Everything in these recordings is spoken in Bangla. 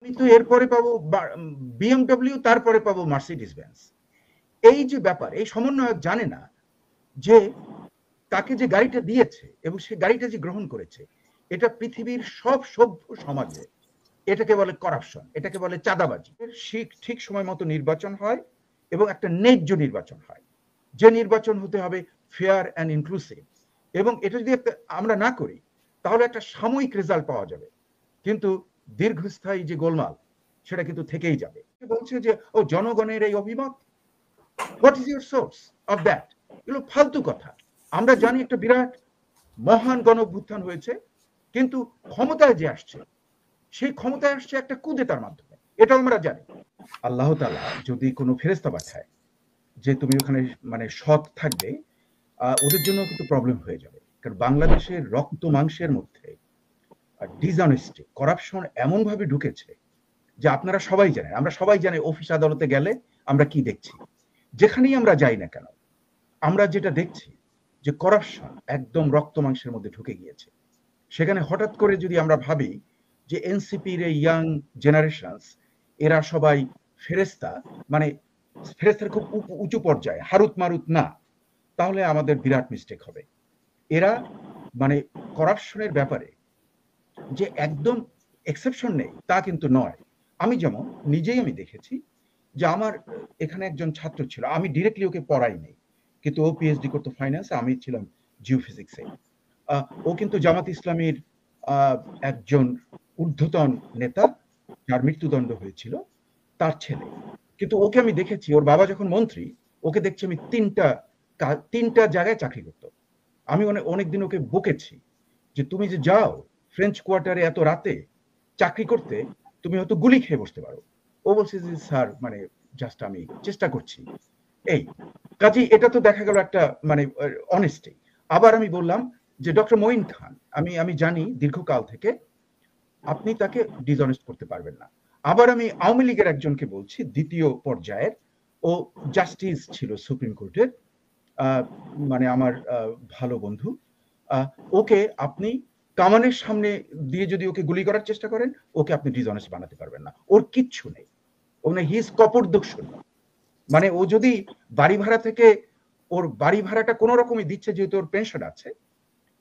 আমি তো এরপরে পাবো বিএমডব্লিউ, তারপরে পাবো মার্সিডিজ বেঞ্জ। এই যে ব্যাপার, এই সমন্বয়ক জানে না যে তাকে যে গাড়িটা দিয়েছে এবং সে গাড়িটা যে গ্রহণ করেছে, এটা পৃথিবীর সব সভ্য সমাজে এটাকে বলে করাপশন, এটাকে বলে চাঁদাবাজি। ঠিক সময় মতো নির্বাচন হয় এবং একটা ন্যায্য নির্বাচন হয়, যে নির্বাচন হতে হবে ফেয়ার অ্যান্ড ইনক্লুসিভ। এবং এটা যদি আমরা না করি তাহলে একটা সাময়িক রেজাল্ট পাওয়া যাবে, কিন্তু দীর্ঘস্থায়ী যে গোলমাল সেটা কিন্তু থেকেই যাবে। বলছে যে ও জনগণের এই অভিমত, what is your source of that? এগুলো ফালতু কথা। আমরা জানি একটা বিরাট মহান গণ অভ্যুত্থান হয়েছে, কিন্তু ক্ষমতায় যে আসছে, সেই ক্ষমতায় আসছে একটা কুদেতার মাধ্যমে, এটাও আমরা জানি। আল্লাহ তাআলা যদি কোনো ফেরেশতা পাঠায় যে তুমি ওখানে মানে সৎ থাকবে, ওদের জন্য কিন্তু প্রবলেম হয়ে যাবে। কারণ বাংলাদেশের রক্ত মাংসের মধ্যে ডিসঅনেস্টি, করাপশন এমন ভাবে ঢুকেছে যে আপনারা সবাই জানেন, আমরা সবাই জানি অফিস আদালতে গেলে আমরা কি দেখছি, যেখানেই আমরা যাই না কেন আমরা যেটা দেখছি যে করাপশন একদম রক্ত মাংসের মধ্যে ঢুকে গিয়েছে। সেখানে হঠাৎ করে যদি আমরা ভাবি যে এনসিপির এই ইয়াং জেনারেশনস এরা সবাই ফেরেস্তা, মানে ফেরেস্তার খুব উঁচু পর্যায়ে, হারুত মারুত না, তাহলে আমাদের বিরাট মিস্টেক হবে। এরা মানে করাপশনের ব্যাপারে যে একদম এক্সেপশন নেই তা কিন্তু নয়। আমি যেমন নিজেই আমি দেখেছি যে আমার এখানে একজন ছাত্র ছিল, আমি ডিরেক্টলি ওকে পড়াই নেই, কিন্তু ও পিএইচডি করতো ফাইন্যান্সে, আমি ছিলাম জিওফিজিক্সে। ও কিন্তু জামাত ইসলামীর একজন ঊর্ধ্বতন নেতা, যার মৃত্যুদণ্ড হয়েছিল, তার ছেলে। কিন্তু ওকে আমি দেখেছি, ওর বাবা যখন মন্ত্রী, ওকে দেখছি আমি তিনটা জায়গায় চাকরি করতো। আমি অনেকদিন ওকে বকেছি যে তুমি যে যাও ফ্রেঞ্চ কোয়ার্টারে এত রাতে চাকরি করতে, তুমি হয়তো গুলি খেয়ে বসতে পারো। ও বলছে যে স্যার মানে জাস্ট আমি চেষ্টা করছি। এই কাজেই এটা তো দেখা গেল একটা মানে অনেস্টি। আবার আমি বললাম যে ডক্টর মঈন খান, আমি জানি দীর্ঘকাল থেকে আপনি তাকে ডিসঅনেস্ট করতে পারবেন না। আবার আমি আওয়ামী লীগের একজনকে বলছি, দ্বিতীয় পর্যায়ের, ও জাস্টিস ছিল সুপ্রিম কোর্টের, মানে আমার ভালো বন্ধু, ওকে আপনি কামানের সামনে দিয়ে যদি ওকে গুলি করার চেষ্টা করেন, ওকে আপনি ডিসঅনেস্ট বানাতে পারবেন না। ওর কিচ্ছু নেই, ও মানে হি ইজ কপরদূষণ। মানে ও যদি বাড়ি ভাড়া থেকে, ওর বাড়ি ভাড়াটা কোনো রকমই দিচ্ছে যেহেতু ওর পেনশন আছে,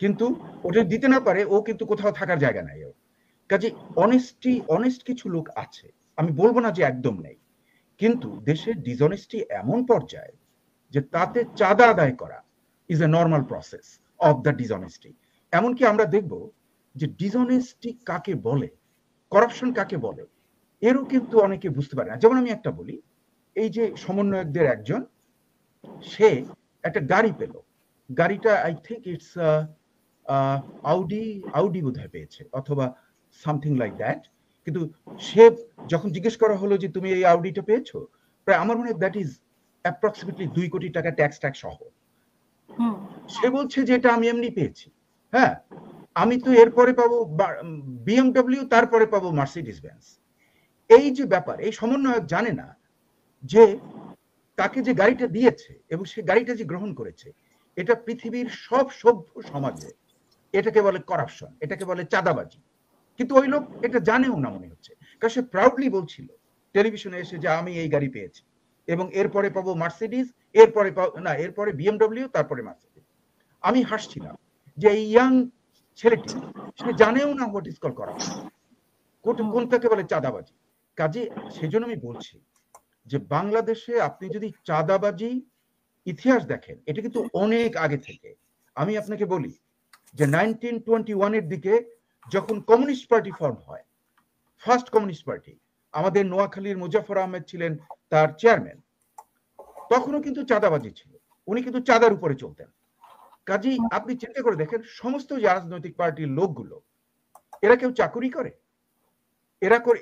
কিন্তু ওটা দিতে না পারে, ও কিন্তু কোথাও থাকার জায়গা নাই ওর। কাজে অনেস্ট কিছু লোক আছে, আমি বলবো না যে একদম নেই, কিন্তু দেশের ডিসঅনেস্টি এমন পর্যায়ে যে তাতে চাঁদা আদায় করা is a normal process of the dishonesty. এমনকি আমরা দেখব যে ডিসঅনেস্টি কাকে বলে, করাপশন কাকে বলে, এরও কিন্তু অনেকে বুঝতে পারে না। যেমন আমি একটা বলি, এই যে সমন্বয়কদের একজন, সে একটা গাড়ি পেল, গাড়িটা আই থিঙ্ক ইটস আউডি বোধহয় পেয়েছে, অথবা সামথিং লাইক দ্যাট। কিন্তু সে যখন জিজ্ঞেস করা হলো যে তুমি এই আউডিটা পেয়েছো, প্রায় আমার মনে হয় দ্যাট ইজ অ্যাপ্রক্সিমেটলি 2 কোটি টাকা ট্যাক্স সহ। সে বলছে যে এটা আমি এমনি পেয়েছি। হ্যাঁ, আমি তো এরপরে পাবো বিএমডব্লিউ, তারপরে পাবো মার্সিডিজ বেঞ্জ। এই যে ব্যাপার, এই সমন্বয়ক জানে না যে তাকে যে গাড়িটা দিয়েছে এবং সে গাড়িটা যে গ্রহণ করেছে, এটা পৃথিবীর সব সভ্য সমাজে এটাকে বলে করাপশন, এটাকে বলে চাঁদাবাজি। কিন্তু ওই লোক এটা জানেও না মনে হচ্ছে, কারণ সে প্রাউডলি বলছিল টেলিভিশনে এসে যে আমি এই গাড়ি পেয়েছি এবং এরপরে পাবো মার্সিডিজ, এরপরে বিএমডব্লিউ, তারপরে মার্সিডিজ। আমি হাসছিলাম যে এই ইয়াং ছেলেটি, সে জানেও না হোয়াট ইজ কল করাপশন, কোনটাকে বলে চাঁদাবাজি। কাজে সেজন্য আমি বলছি যে বাংলাদেশে আপনি যদি চাঁদাবাজি ইতিহাস দেখেন, এটা কিন্তু অনেক আগে থেকে। আমি আপনাকে বলি যে 1921 এর দিকে যখন কমিউনিস্ট পার্টি ফর্ম হয়, ফার্স্ট কমিউনিস্ট পার্টি, আমাদের নোয়াখালীর মুজাফর আহমেদ ছিলেন তার চেয়ারম্যান, তখনও কিন্তু চাঁদাবাজি ছিল, উনি কিন্তু চাঁদার উপরে চলতেন। কাজেই আপনি চিন্তা করে দেখেন, সমস্ত রাজনৈতিক পার্টির লোকগুলো, এরা কেউ চাকুরি করে?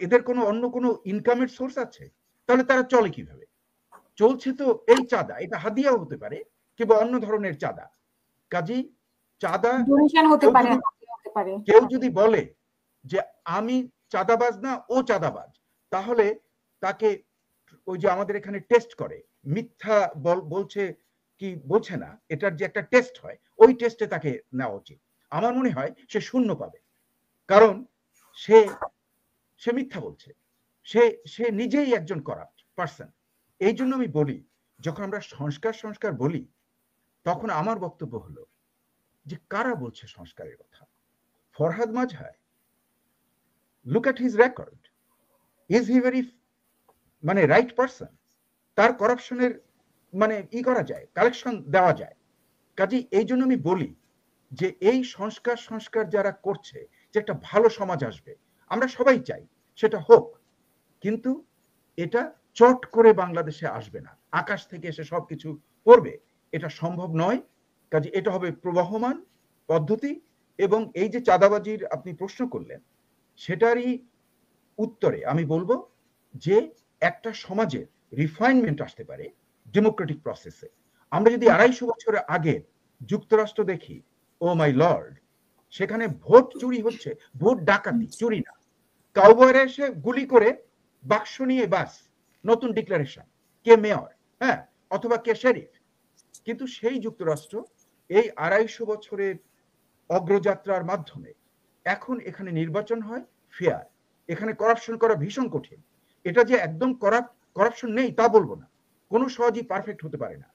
এদের কোনো অন্য কোনো ইনকামের সোর্স আছে? তাহলে তারা চলে কিভাবে? চলছে তো এই চাঁদা, এটা হাদিয়াও হতে পারে কিংবা অন্য ধরনের চাঁদা। কাজেই চাঁদা কেউ যদি বলে যে আমি চাঁদাবাজ না, ও চাঁদাবাজ, তাহলে তাকে ওই যে আমাদের এখানে টেস্ট করে, মিথ্যা বলছে কি বলছে না, এটার যে একটা টেস্ট হয়, ওই টেস্টে তাকে নেওয়া উচিত। আমার মনে হয় সে শূন্য পাবে, কারণ সে মিথ্যা বলছে। সে সে নিজেই একজন করাপ্ট পার্সন। এই জন্য আমি বলি, যখন আমরা সংস্কার সংস্কার বলি, তখন আমার বক্তব্য হলো যে কারা বলছে সংস্কারের কথা? Farhad Mazhar, look at his record, is he very মানে রাইট পার্সন? তার করাপশনের মানে করা যায়, কালেকশন দেওয়া যায়। কাজেই এই জন্য আমি বলি যে এই সংস্কার সংস্কার যারা করছে, যে একটা ভালো সমাজ আসবে, আমরা সবাই চাই সেটা হোক, কিন্তু এটা চট করে বাংলাদেশে আসবে না, আকাশ থেকে এসে সবকিছু করবে, এটা সম্ভব নয়। কাজে এটা হবে প্রবহমান পদ্ধতি। এবং এই যে চাঁদাবাজির আপনি প্রশ্ন করলেন, সেটারই উত্তরে আমি বলবো যে একটা সমাজের রিফাইনমেন্ট আসতে পারে ডেমোক্রেটিক প্রসেসে। আমরা যদি 250 বছরের আগে যুক্তরাষ্ট্র দেখি, ও মাই লর্ড, সেখানে ভোট চুরি হচ্ছে, ভোট ডাকাতি, চুরি না, কাউবয়রা এসে গুলি করে বাক্স নিয়ে বাস নতুন ডিক্লারেশন, কে মেয়র, হ্যাঁ, অথবা কে শেরিফ। কিন্তু সেই যুক্তরাষ্ট্র এই 250 বছরের অগ্রযাত্রার মাধ্যমে এখন এখানে নির্বাচন হয় ফেয়ার, এখানে করাপশন করা ভীষণ কঠিন। এটা যে একদম করাপশন নেই তা বলবো না, কোনো সহজেই পারফেক্ট হতে পারে না,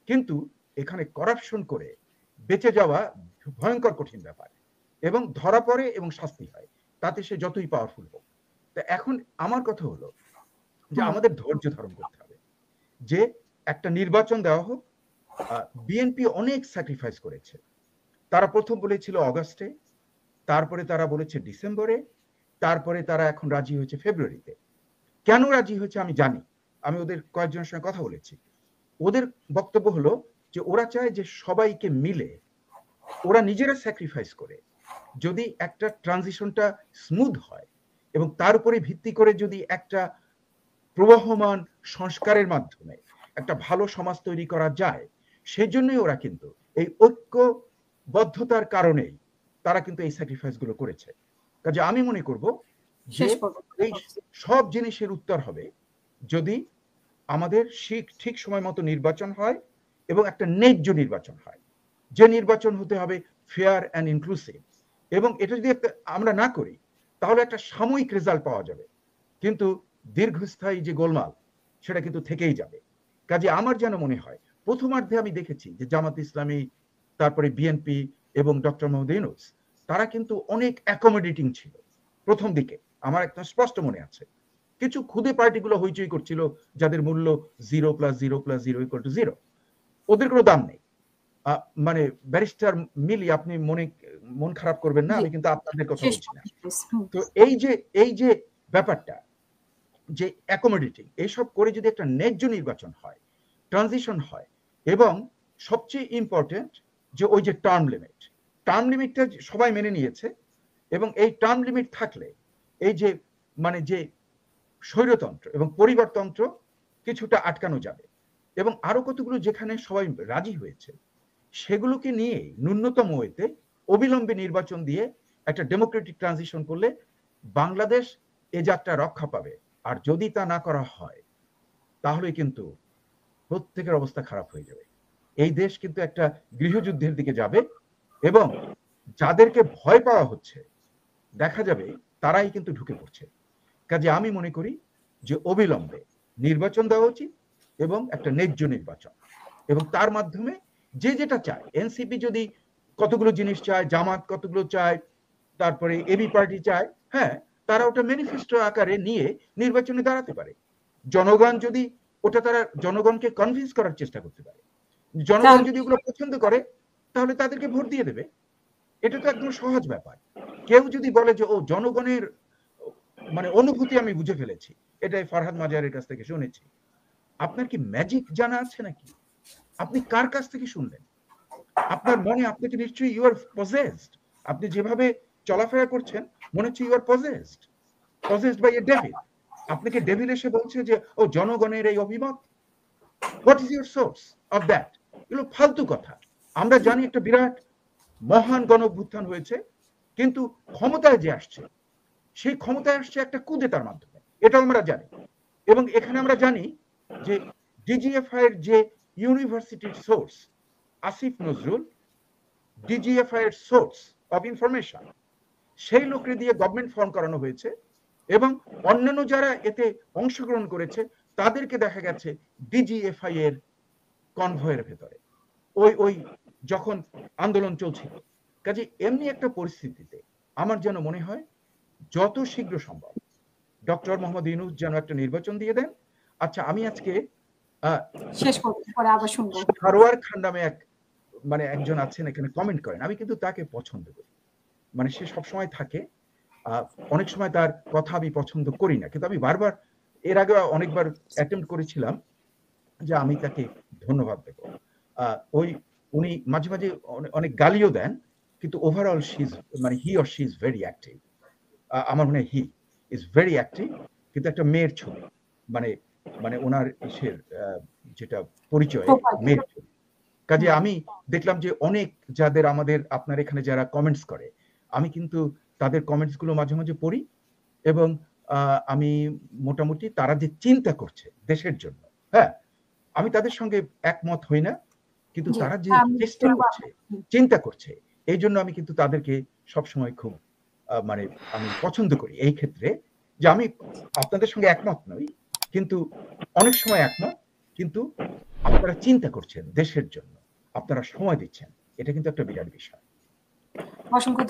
কিন্তু এখানে করাপশন করে বেঁচে যাওয়া ভয়ঙ্কর কঠিন ব্যাপার, এবং ধরা পড়ে এবং শাস্তি হয়, তাতে সে যতই পাওয়ারফুল হোক। তা এখন আমার কথা হলো যে আমাদের ধৈর্য ধারণ করতে হবে, যে একটা নির্বাচন দেওয়া হোক। বিএনপি অনেক স্যাক্রিফাইস করেছে, তারা প্রথম বলেছিল অগাস্টে, তারপরে তারা বলেছে ডিসেম্বরে, তারপরে তারা এখন রাজি হয়েছে ফেব্রুয়ারিতে। কেন রাজি হয়েছে আমি জানি, আমি ওদের কয়েকজনের সঙ্গে কথা বলেছি। ওদের বক্তব্য হলো যে ওরা চায় যে সবাইকে মিলে, ওরা নিজেরা স্যাক্রিফাইস করে যদি একটা ট্রানজিশনটা স্মুথ হয়, এবং তার উপরে ভিত্তি করে যদি একটা প্রবহমান সংস্কারের মাধ্যমে একটা ভালো সমাজ তৈরি করা যায়, সেজন্যই ওরা কিন্তু এই ঐক্যবদ্ধতার কারণেই তারা কিন্তু এই স্যাক্রিফাইস গুলো করেছে। কাজে আমি মনে করব যে এই সব জিনিসের উত্তর হবে যদি আমাদের ঠিক সময় মতো নির্বাচন হয়, এবং একটা ন্যায্য নির্বাচন হয়, যে নির্বাচন হতে হবে ফেয়ার অ্যান্ড ইনক্লুসিভ। এবং এটা যদি আমরা না করি, তাহলে একটা সাময়িক রেজাল্ট পাওয়া যাবে, কিন্তু দীর্ঘস্থায়ী যে গোলমাল, সেটা কিন্তু থেকেই যাবে। কাজে আমার যেন মনে হয়, প্রথমার্ধে আমি দেখেছি যে জামাত ইসলামী, তারপরে বিএনপি এবং ডক্টর মোহাম্মদ ইউনূস, তারা কিন্তু অনেক অ্যাকোমোডেটিং ছিল প্রথম দিকে, আমার একদম স্পষ্ট মনে আছে। কিছু ক্ষুদে পার্টিগুলো হইচই করছিল, যাদের মূল্য 0 + 0 + 0 = 0, ওদের কোনো দাম নেই। মানে ব্যারিস্টার মিলি, আপনি মন খারাপ করবেন না, আমি কিন্তু আপনাদের কথা বলছি না। তো এই যে ব্যাপারটা, যে অ্যাকোমোডেটিং, এইসব করে যদি একটা ন্যায্য নির্বাচন হয়, ট্রানজিশন হয়, এবং সবচেয়ে ইম্পর্টেন্ট যে ওই যে টার্ম লিমিটটা সবাই মেনে নিয়েছে, এবং এই টার্ম লিমিট থাকলে এই যে মানে যে স্বৈরতন্ত্র এবং পরিবারতন্ত্র কিছুটা আটকানো যাবে। এবং আরো কতগুলো যেখানে সবাই রাজি হয়েছে, সেগুলোকে নিয়ে ন্যূনতম ওয়েতে অবিলম্বে নির্বাচন দিয়ে একটা ডেমোক্রেটিক ট্রানজিশন করলে বাংলাদেশ এ যাত্রা রক্ষা পাবে। আর যদি তা না করা হয়, তাহলে কিন্তু প্রত্যেকের অবস্থা খারাপ হয়ে যাবে। এই দেশ কিন্তু একটা গৃহযুদ্ধের দিকে যাবে, এবং যাদেরকে ভয় পাওয়া হচ্ছে দেখা যাবে তারাই কিন্তু ঢুকে পড়ছে। কাজে আমি মনে করি যে অবিলম্বে নির্বাচন দেওয়া উচিত, এবং একটা ন্যায্য নির্বাচন, এবং তার মাধ্যমে যে যেটা চায়, এনসিপি যদি কতগুলো জিনিস চায়, জামাত কতগুলো চায়, তারপরে এবি পার্টি চায়, হ্যাঁ, তারা ওটা ম্যানিফেস্টো আকারে নিয়ে নির্বাচনে দাঁড়াতে পারে। জনগণ যদি ওটা, তারা জনগণকে কনভিন্স করার চেষ্টা করতে পারে, জনগণ যদি ওগুলো পছন্দ করে, তাহলে তাদেরকে ভোট দিয়ে দেবে। এটা তো একদম সহজ ব্যাপার। কেউ যদি বলে যে ও জনগণের মানে অনুভূতি আমি বুঝে ফেলেছি, এটাই ফরহাদ মাজারের কাছ থেকে শুনেছি, আপনার কি ম্যাজিক জানা আছে নাকি? আপনি কার কাছ থেকে শুনলেন? আপনার মনে, আপনাকে নিশ্চয়ই ইউ আর পজেসড, আপনি যেভাবে চলাফেরা করছেন মনে হচ্ছে you are possessed by a devil. আপনাকে ডেভিল এসে বলছে যে ও জনগণের এই অভিমত। What is your source of that? এগুলো ফালতু কথা। আমরা জানি একটা বিরাট মহান গণ অভ্যুত্থান হয়েছে, কিন্তু ক্ষমতায় যে আসছে, সেই ক্ষমতায় আসছে একটা কুদেতার মাধ্যমে, এটাও আমরা জানি। এবং এখানে আমরা জানি যে ডিজিএফআই এর যে ইউনিভার্সিটির সোর্স আসিফ নজরুল, ডিজিএফআই এর সোর্স অফ ইনফরমেশন, সেই লোককে দিয়ে গভর্নমেন্ট ফর্ম করানো হয়েছে, এবং অন্যান্য যারা এতে অংশগ্রহণ করেছে তাদেরকে দেখা গেছে ডিজিএফআই এর কনভয়ের ভেতরে ওই যখন আন্দোলন চলছিল। কাজে এমনি একটা পরিস্থিতিতে আমার যেন মনে হয় যত শীঘ্র সম্ভব ডক্টর মোহাম্মদ ইউনূস যেন একটা নির্বাচন দিয়ে দেন। আচ্ছা, আমি আজকে শেষ করব, পরে আবার শুনবো। সারোয়ার খান নামে একজন আছেন এখানে কমেন্ট করেন, আমি কিন্তু তাকে পছন্দ করি, মানে সে সবসময় থাকে, অনেক সময় তার কথা আমি পছন্দ করি না, কিন্তু আমি বারবার এর আগে অনেকবার অ্যাটেম্প্ট করেছিলাম যে আমি তাকে ধন্যবাদ দেব। উনি মাঝে মাঝে অনেক গালিও দেন, কিন্তু ওভারঅল মানে he or she is very active. আমার মনে হয় হি ইজ ভেরি অ্যাক্টিভ। কিন্তু একটা মেয়ের ছবি, মানে মানে ওনার যেটা পরিচয় মেয়ের ছবি। কাজে আমি দেখলাম যে অনেক যাদের আপনার এখানে যারা কমেন্টস করে, আমি কিন্তু তাদের কমেন্টস গুলো মাঝে মাঝে পড়ি, এবং আমি মোটামুটি তারা যে চিন্তা করছে দেশের জন্য, হ্যাঁ, আমি তাদের সঙ্গে একমত হই না, কিন্তু তারা যে চেষ্টা করছে, চিন্তা করছে, এই জন্য আমি কিন্তু তাদেরকে সবসময় খুব মানে আমি পছন্দ করি। এই ক্ষেত্রে যে আমি আপনাদের সঙ্গে একমত নই, কিন্তু অনেক সময় একমত, কিন্তু আপনারা চিন্তা করছেন দেশের জন্য, আপনারা সময় দিচ্ছেন, এটা কিন্তু একটা বিরাট বিষয়। অসংখ্য